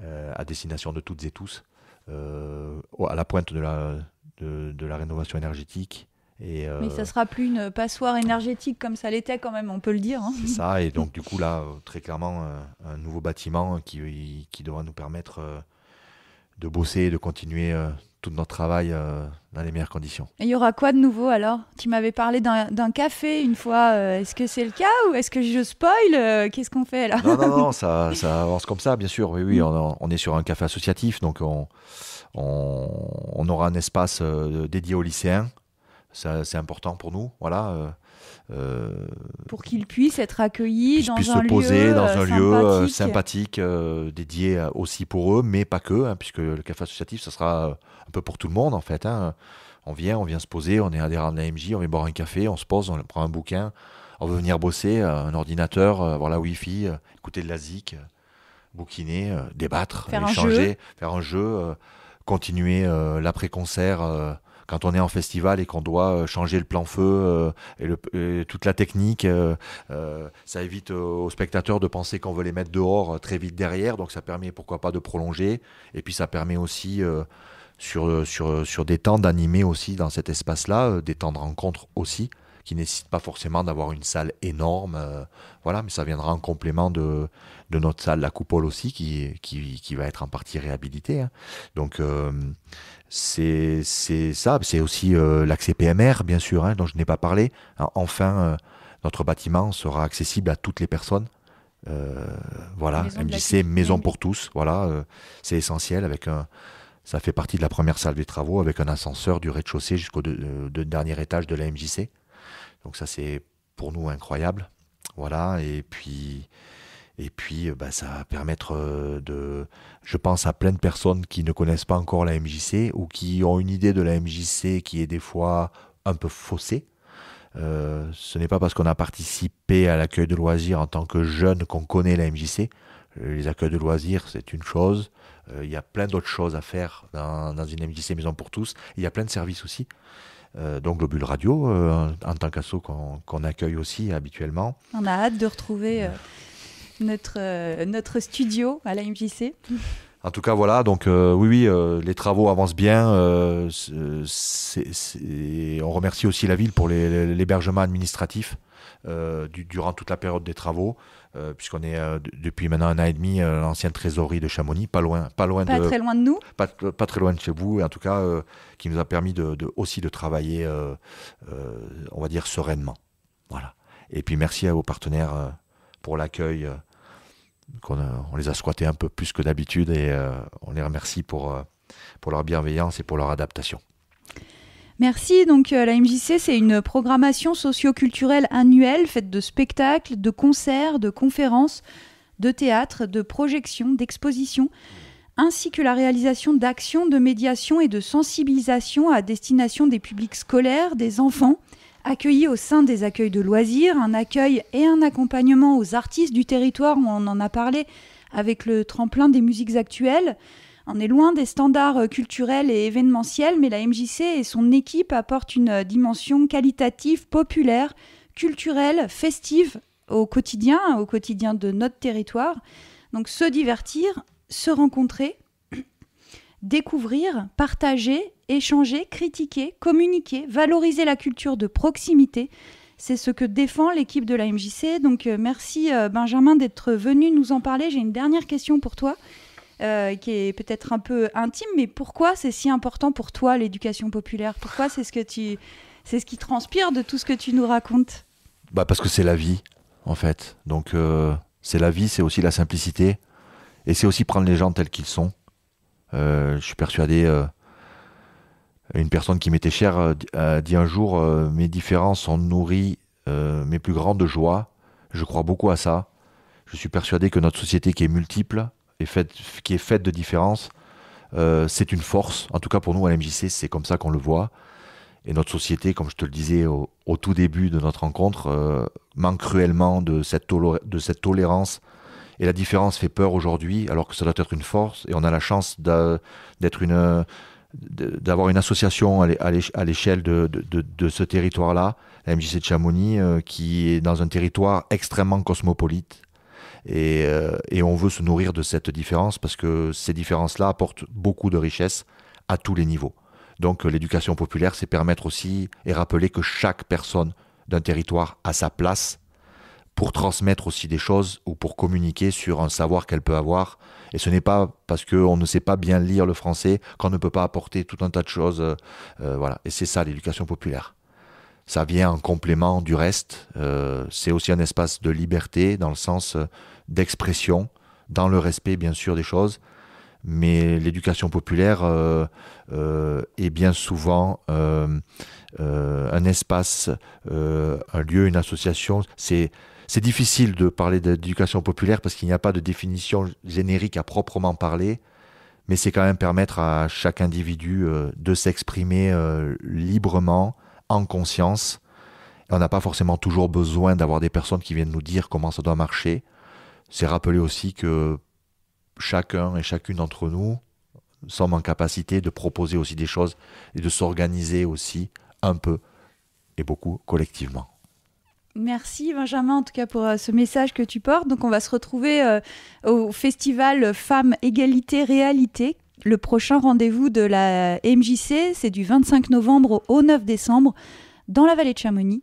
à destination de toutes et tous, à la pointe de la rénovation énergétique. Mais ça ne sera plus une passoire énergétique comme ça l'était quand même, on peut le dire. Hein. C'est ça, et donc du coup là, très clairement, un nouveau bâtiment qui devra nous permettre de bosser et de continuer tout notre travail dans les meilleures conditions. Et il y aura quoi de nouveau alors? Tu m'avais parlé d'un café une fois, est-ce que c'est le cas ou est-ce que je spoil? Qu'est-ce qu'on fait là? Non, ça avance comme ça, bien sûr, oui, on est sur un café associatif, donc on aura un espace dédié aux lycéens. Ça, c'est important pour nous, voilà. Pour qu'ils puissent être accueillis dans puissent un se poser lieu dans un lieu sympathique, dédié aussi pour eux, mais pas que, puisque le café associatif, ça sera un peu pour tout le monde en fait. On vient se poser, on est adhérent de la MJ, on vient boire un café, on se pose, on prend un bouquin, on veut venir bosser, un ordinateur, avoir la Wi-Fi, écouter de la zik, bouquiner, débattre, échanger, faire un jeu, continuer l'après-concert. Quand on est en festival et qu'on doit changer le plan feu et toute la technique, ça évite aux spectateurs de penser qu'on veut les mettre dehors très vite derrière. Donc ça permet pourquoi pas de prolonger. Et puis ça permet aussi sur des temps d'animer aussi dans cet espace-là, des temps de rencontre aussi, qui ne nécessitent pas forcément d'avoir une salle énorme. Voilà, mais ça viendra en complément de notre salle, la Coupole aussi, qui va être en partie réhabilitée. Donc c'est ça, c'est aussi l'accès PMR, bien sûr, dont je n'ai pas parlé. Enfin, notre bâtiment sera accessible à toutes les personnes. Voilà, MJC Maison pour tous, voilà, c'est essentiel. Ça fait partie de la première salle des travaux avec un ascenseur du rez-de-chaussée jusqu'au dernier étage de la MJC. Donc ça, c'est pour nous incroyable. Voilà, et puis ça va permettre je pense à plein de personnes qui ne connaissent pas encore la MJC ou qui ont une idée de la MJC qui est des fois un peu faussée. Ce n'est pas parce qu'on a participé à l'accueil de loisirs en tant que jeune qu'on connaît la MJC. Les accueils de loisirs, c'est une chose. Il y a plein d'autres choses à faire dans une MJC Maison pour tous. Il y a plein de services aussi. Donc Globule Radio, en tant qu'asso qu'on accueille aussi habituellement. On a hâte de retrouver notre studio à la MJC. En tout cas, voilà, donc oui, les travaux avancent bien. On remercie aussi la ville pour l'hébergement administratif durant toute la période des travaux, puisqu'on est depuis maintenant 1 an et demi l'ancienne trésorerie de Chamonix, pas très loin de nous, pas très loin de chez vous, et en tout cas qui nous a permis aussi de travailler, on va dire sereinement. Voilà. Et puis merci à vos partenaires pour l'accueil. On les a squattés un peu plus que d'habitude et on les remercie pour leur bienveillance et pour leur adaptation. Merci. Donc la MJC, c'est une programmation socio-culturelle annuelle faite de spectacles, de concerts, de conférences, de théâtre, de projections, d'expositions, ainsi que la réalisation d'actions de médiation et de sensibilisation à destination des publics scolaires, des enfants, accueillis au sein des accueils de loisirs, un accueil et un accompagnement aux artistes du territoire, on en a parlé avec le tremplin des musiques actuelles. On est loin des standards culturels et événementiels, mais la MJC et son équipe apportent une dimension qualitative, populaire, culturelle, festive au quotidien de notre territoire. Donc se divertir, se rencontrer, découvrir, partager, échanger, critiquer, communiquer, valoriser la culture de proximité. C'est ce que défend l'équipe de la MJC. Donc merci Benjamin d'être venu nous en parler. J'ai une dernière question pour toi. Qui est peut-être un peu intime, mais pourquoi c'est si important pour toi l'éducation populaire ? Pourquoi c'est ce qui transpire de tout ce que tu nous racontes ? Parce que c'est la vie, en fait. Donc c'est la vie, c'est aussi la simplicité, et c'est aussi prendre les gens tels qu'ils sont. Je suis persuadé, une personne qui m'était chère a dit un jour, mes différences ont nourri mes plus grandes joies. Je crois beaucoup à ça. Je suis persuadé que notre société qui est multiple, qui est faite de différences, c'est une force. En tout cas pour nous à l'MJC, c'est comme ça qu'on le voit. Et notre société, comme je te le disais au tout début de notre rencontre, manque cruellement de cette tolérance. Et la différence fait peur aujourd'hui, alors que ça doit être une force. Et on a la chance d'avoir une association à l'échelle de ce territoire-là, la MJC de Chamonix, qui est dans un territoire extrêmement cosmopolite. Et on veut se nourrir de cette différence parce que ces différences-là apportent beaucoup de richesse à tous les niveaux. Donc l'éducation populaire, c'est permettre aussi et rappeler que chaque personne d'un territoire a sa place pour transmettre aussi des choses ou pour communiquer sur un savoir qu'elle peut avoir. Et ce n'est pas parce qu'on ne sait pas bien lire le français qu'on ne peut pas apporter tout un tas de choses. Voilà. Et c'est ça l'éducation populaire. Ça vient en complément du reste. C'est aussi un espace de liberté dans le sens d'expression, dans le respect bien sûr des choses. Mais l'éducation populaire est bien souvent un espace, un lieu, une association. C'est difficile de parler d'éducation populaire parce qu'il n'y a pas de définition générique à proprement parler. Mais c'est quand même permettre à chaque individu de s'exprimer librement, en conscience. Et on n'a pas forcément toujours besoin d'avoir des personnes qui viennent nous dire comment ça doit marcher. C'est rappeler aussi que chacun et chacune d'entre nous sommes en capacité de proposer aussi des choses et de s'organiser aussi un peu et beaucoup collectivement. Merci Benjamin en tout cas pour ce message que tu portes. Donc on va se retrouver au festival Femmes, Égalité, Réalité. Le prochain rendez-vous de la MJC, c'est du 25 novembre au 9 décembre dans la vallée de Chamonix.